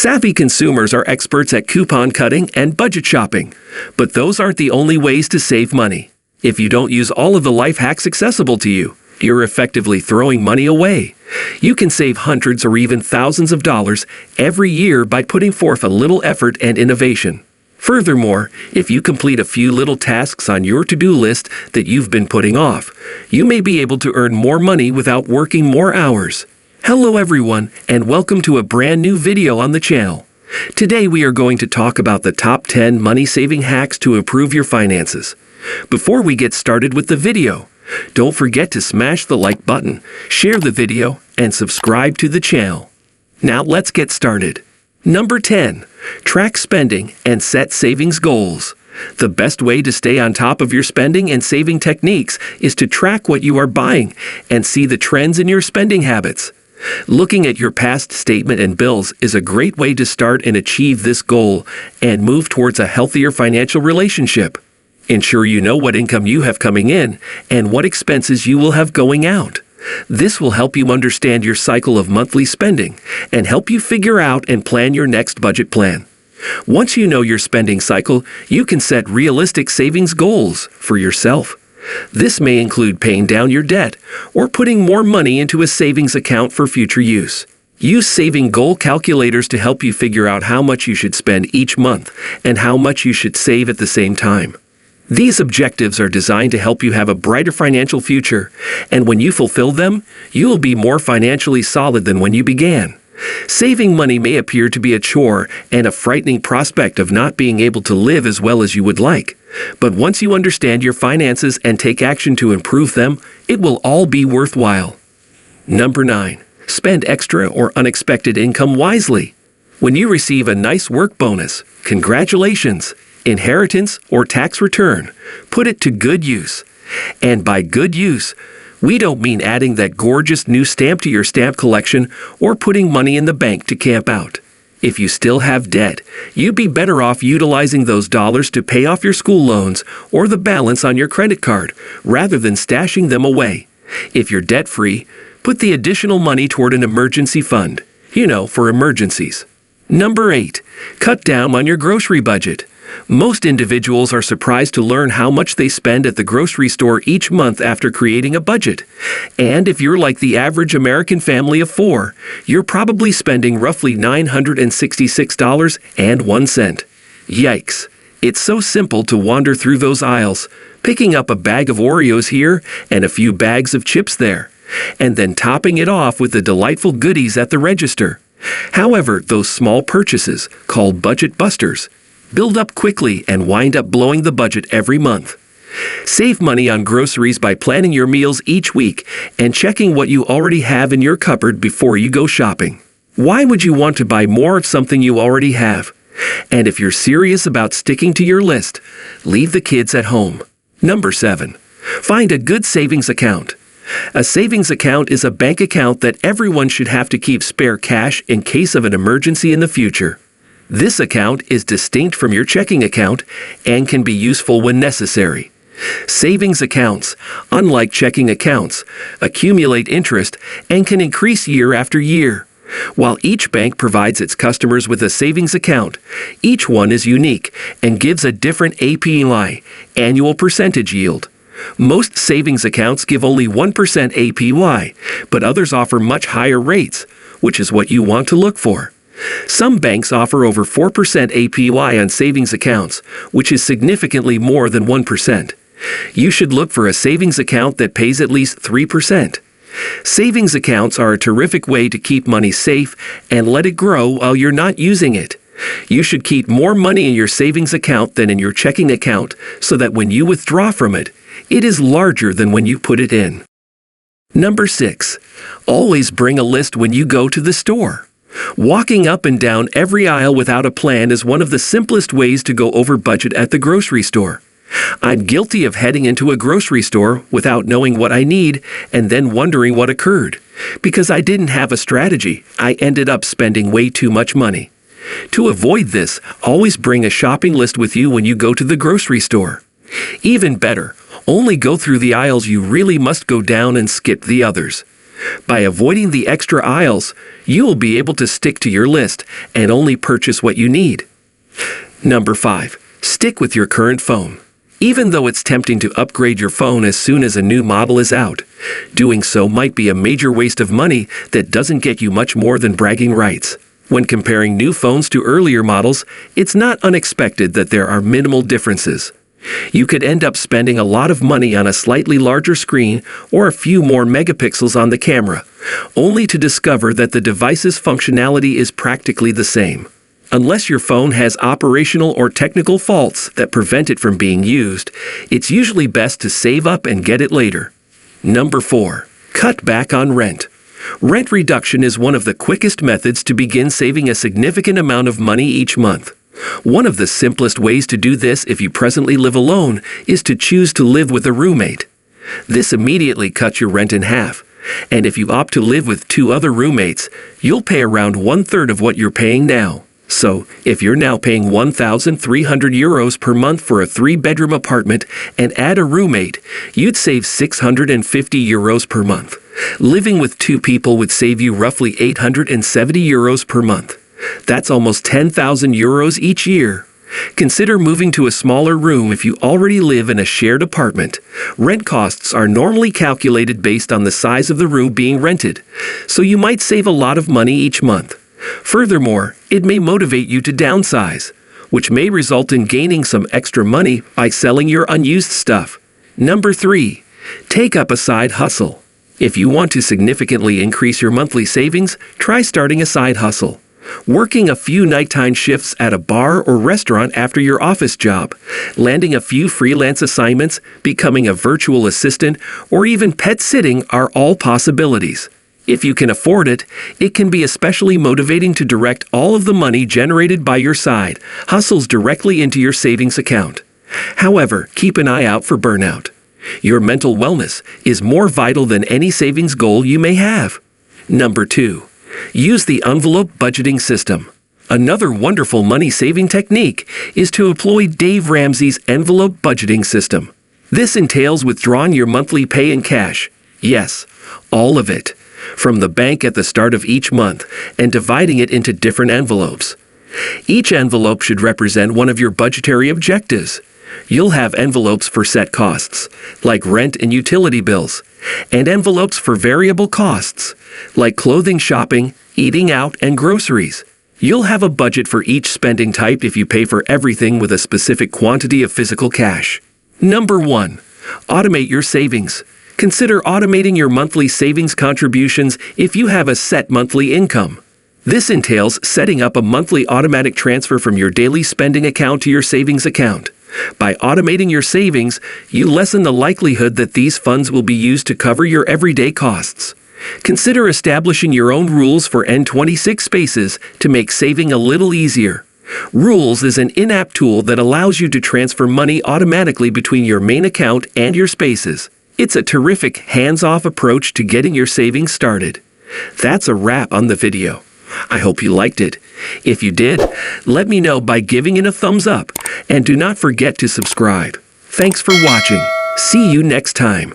Savvy consumers are experts at coupon cutting and budget shopping, but those aren't the only ways to save money. If you don't use all of the life hacks accessible to you, you're effectively throwing money away. You can save hundreds or even thousands of dollars every year by putting forth a little effort and innovation. Furthermore, if you complete a few little tasks on your to-do list that you've been putting off, you may be able to earn more money without working more hours. Hello everyone, and welcome to a brand new video on the channel. Today we are going to talk about the top 10 money-saving hacks to improve your finances. Before we get started with the video, don't forget to smash the like button, share the video, and subscribe to the channel. Now let's get started. Number 10. Track spending and set savings goals. The best way to stay on top of your spending and saving techniques is to track what you are buying and see the trends in your spending habits. Looking at your past statement and bills is a great way to start and achieve this goal and move towards a healthier financial relationship. Ensure you know what income you have coming in and what expenses you will have going out. This will help you understand your cycle of monthly spending and help you figure out and plan your next budget plan. Once you know your spending cycle, you can set realistic savings goals for yourself. This may include paying down your debt or putting more money into a savings account for future use. Use saving goal calculators to help you figure out how much you should spend each month and how much you should save at the same time. These objectives are designed to help you have a brighter financial future, and when you fulfill them, you will be more financially solid than when you began. Saving money may appear to be a chore and a frightening prospect of not being able to live as well as you would like. But once you understand your finances and take action to improve them, it will all be worthwhile. Number 9. Spend extra or unexpected income wisely. When you receive a nice work bonus, congratulations, inheritance, or tax return, put it to good use. And by good use, we don't mean adding that gorgeous new stamp to your stamp collection or putting money in the bank to camp out. If you still have debt, you'd be better off utilizing those dollars to pay off your school loans or the balance on your credit card, rather than stashing them away. If you're debt-free, put the additional money toward an emergency fund, for emergencies. Number 8. Cut down on your grocery budget. Most individuals are surprised to learn how much they spend at the grocery store each month after creating a budget. And if you're like the average American family of 4, you're probably spending roughly $966.01. Yikes. It's so simple to wander through those aisles, picking up a bag of Oreos here and a few bags of chips there, and then topping it off with the delightful goodies at the register. However, those small purchases, called budget busters, build up quickly and wind up blowing the budget every month. Save money on groceries by planning your meals each week and checking what you already have in your cupboard before you go shopping. Why would you want to buy more of something you already have? And if you're serious about sticking to your list, leave the kids at home. Number 7. Find a good savings account. A savings account is a bank account that everyone should have to keep spare cash in case of an emergency in the future. This account is distinct from your checking account and can be useful when necessary. Savings accounts, unlike checking accounts, accumulate interest and can increase year after year. While each bank provides its customers with a savings account, each one is unique and gives a different APY, annual percentage yield. Most savings accounts give only 1% APY, but others offer much higher rates, which is what you want to look for. Some banks offer over 4% APY on savings accounts, which is significantly more than 1%. You should look for a savings account that pays at least 3%. Savings accounts are a terrific way to keep money safe and let it grow while you're not using it. You should keep more money in your savings account than in your checking account so that when you withdraw from it, it is larger than when you put it in. Number 6. Always bring a list when you go to the store. Walking up and down every aisle without a plan is one of the simplest ways to go over budget at the grocery store. I'm guilty of heading into a grocery store without knowing what I need and then wondering what occurred. Because I didn't have a strategy, I ended up spending way too much money. To avoid this, always bring a shopping list with you when you go to the grocery store. Even better, only go through the aisles you really must go down and skip the others. By avoiding the extra aisles, you will be able to stick to your list and only purchase what you need. Number 5. Stick with your current phone. Even though it's tempting to upgrade your phone as soon as a new model is out, doing so might be a major waste of money that doesn't get you much more than bragging rights. When comparing new phones to earlier models, it's not unexpected that there are minimal differences. You could end up spending a lot of money on a slightly larger screen or a few more megapixels on the camera, only to discover that the device's functionality is practically the same. Unless your phone has operational or technical faults that prevent it from being used, it's usually best to save up and get it later. Number 4. Cut back on rent. Rent reduction is one of the quickest methods to begin saving a significant amount of money each month. One of the simplest ways to do this if you presently live alone is to choose to live with a roommate. This immediately cuts your rent in half, and if you opt to live with 2 other roommates, you'll pay around 1/3 of what you're paying now. So, if you're now paying €1,300 per month for a 3-bedroom apartment and add a roommate, you'd save €650 per month. Living with 2 people would save you roughly €870 per month. That's almost €10,000 each year. Consider moving to a smaller room if you already live in a shared apartment. Rent costs are normally calculated based on the size of the room being rented, so you might save a lot of money each month. Furthermore, it may motivate you to downsize, which may result in gaining some extra money by selling your unused stuff. Number 3. Take up a side hustle. If you want to significantly increase your monthly savings, try starting a side hustle. Working a few nighttime shifts at a bar or restaurant after your office job, landing a few freelance assignments, becoming a virtual assistant, or even pet sitting are all possibilities. If you can afford it, it can be especially motivating to direct all of the money generated by your side hustles directly into your savings account. However, keep an eye out for burnout. Your mental wellness is more vital than any savings goal you may have. Number 2. Use the envelope budgeting system. Another wonderful money-saving technique is to employ Dave Ramsey's envelope budgeting system. This entails withdrawing your monthly pay in cash. Yes, all of it, from the bank at the start of each month and dividing it into different envelopes. Each envelope should represent one of your budgetary objectives. You'll have envelopes for set costs, like rent and utility bills, and envelopes for variable costs, like clothing shopping, eating out, and groceries. You'll have a budget for each spending type if you pay for everything with a specific quantity of physical cash. Number 1. Automate your savings. Consider automating your monthly savings contributions if you have a set monthly income. This entails setting up a monthly automatic transfer from your daily spending account to your savings account. By automating your savings, you lessen the likelihood that these funds will be used to cover your everyday costs. Consider establishing your own rules for N26 spaces to make saving a little easier. Rules is an in-app tool that allows you to transfer money automatically between your main account and your spaces. It's a terrific hands-off approach to getting your savings started. That's a wrap on the video. I hope you liked it. If you did, let me know by giving it a thumbs up, and do not forget to subscribe. Thanks for watching. See you next time.